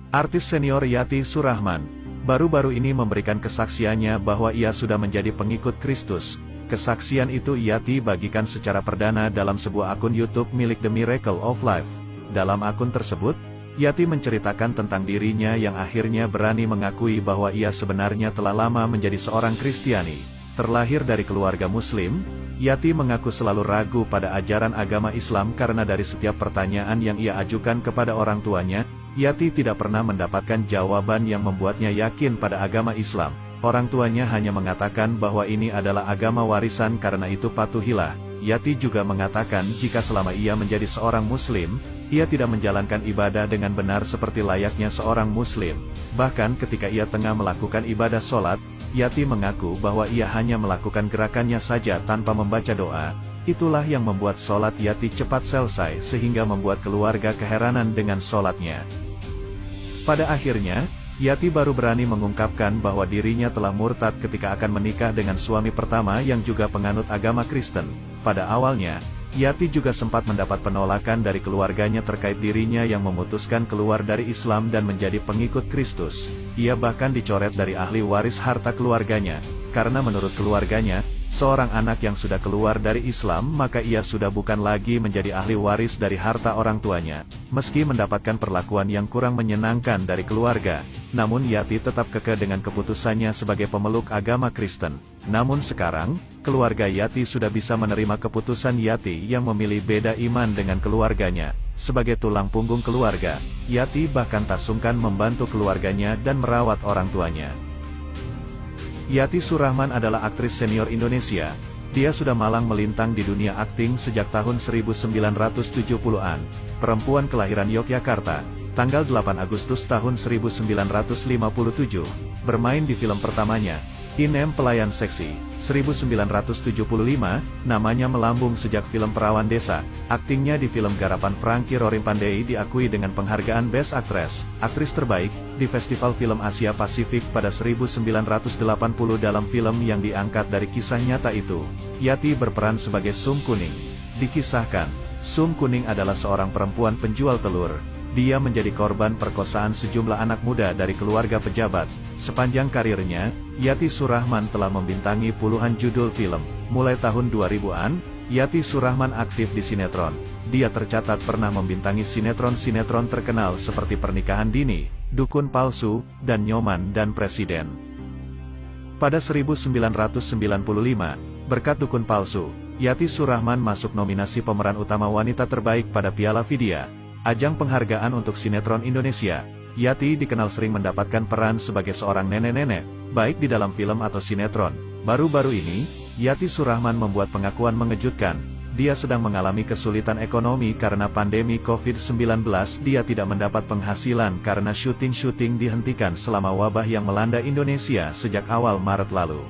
Artis senior Yati Surahman, baru-baru ini memberikan kesaksiannya bahwa ia sudah menjadi pengikut Kristus. Kesaksian itu Yati bagikan secara perdana dalam sebuah akun YouTube milik The Miracle of Life. Dalam akun tersebut, Yati menceritakan tentang dirinya yang akhirnya berani mengakui bahwa ia sebenarnya telah lama menjadi seorang Kristiani. Terlahir dari keluarga Muslim, Yati mengaku selalu ragu pada ajaran agama Islam karena dari setiap pertanyaan yang ia ajukan kepada orang tuanya, Yati tidak pernah mendapatkan jawaban yang membuatnya yakin pada agama Islam. Orang tuanya hanya mengatakan bahwa ini adalah agama warisan, karena itu patuhilah. Yati juga mengatakan jika selama ia menjadi seorang Muslim, ia tidak menjalankan ibadah dengan benar seperti layaknya seorang Muslim. Bahkan ketika ia tengah melakukan ibadah sholat, Yati mengaku bahwa ia hanya melakukan gerakannya saja tanpa membaca doa. Itulah yang membuat sholat Yati cepat selesai sehingga membuat keluarga keheranan dengan sholatnya. Pada akhirnya, Yati baru berani mengungkapkan bahwa dirinya telah murtad ketika akan menikah dengan suami pertama yang juga penganut agama Kristen. Pada awalnya, Yati juga sempat mendapat penolakan dari keluarganya terkait dirinya yang memutuskan keluar dari Islam dan menjadi pengikut Kristus. Ia bahkan dicoret dari ahli waris harta keluarganya, karena menurut keluarganya, seorang anak yang sudah keluar dari Islam maka ia sudah bukan lagi menjadi ahli waris dari harta orang tuanya. Meski mendapatkan perlakuan yang kurang menyenangkan dari keluarga, namun Yati tetap kekeh dengan keputusannya sebagai pemeluk agama Kristen. Namun sekarang, keluarga Yati sudah bisa menerima keputusan Yati yang memilih beda iman dengan keluarganya. Sebagai tulang punggung keluarga, Yati bahkan tak sungkan membantu keluarganya dan merawat orang tuanya. Yati Surahman adalah aktris senior Indonesia. Dia sudah malang melintang di dunia akting sejak tahun 1970-an. Perempuan kelahiran Yogyakarta, tanggal 8 Agustus tahun 1957, bermain di film pertamanya, Inem Pelayan Seksi, 1975, namanya melambung sejak film Perawan Desa. Aktingnya di film garapan Frankie Rorimpandey diakui dengan penghargaan Best Actress, aktris terbaik, di Festival Film Asia Pasifik pada 1980 dalam film yang diangkat dari kisah nyata itu. Yati berperan sebagai Sum Kuning. Dikisahkan, Sum Kuning adalah seorang perempuan penjual telur. Dia menjadi korban perkosaan sejumlah anak muda dari keluarga pejabat. Sepanjang karirnya, Yati Surahman telah membintangi puluhan judul film. Mulai tahun 2000-an, Yati Surahman aktif di sinetron. Dia tercatat pernah membintangi sinetron-sinetron terkenal seperti Pernikahan Dini, Dukun Palsu, dan Nyoman dan Presiden. Pada 1995, berkat Dukun Palsu, Yati Surahman masuk nominasi pemeran utama wanita terbaik pada Piala Vidya, ajang penghargaan untuk sinetron Indonesia. Yati dikenal sering mendapatkan peran sebagai seorang nenek-nenek, baik di dalam film atau sinetron. Baru-baru ini, Yati Surahman membuat pengakuan mengejutkan. Dia sedang mengalami kesulitan ekonomi karena pandemi COVID-19. Dia tidak mendapat penghasilan karena syuting-syuting dihentikan selama wabah yang melanda Indonesia sejak awal Maret lalu.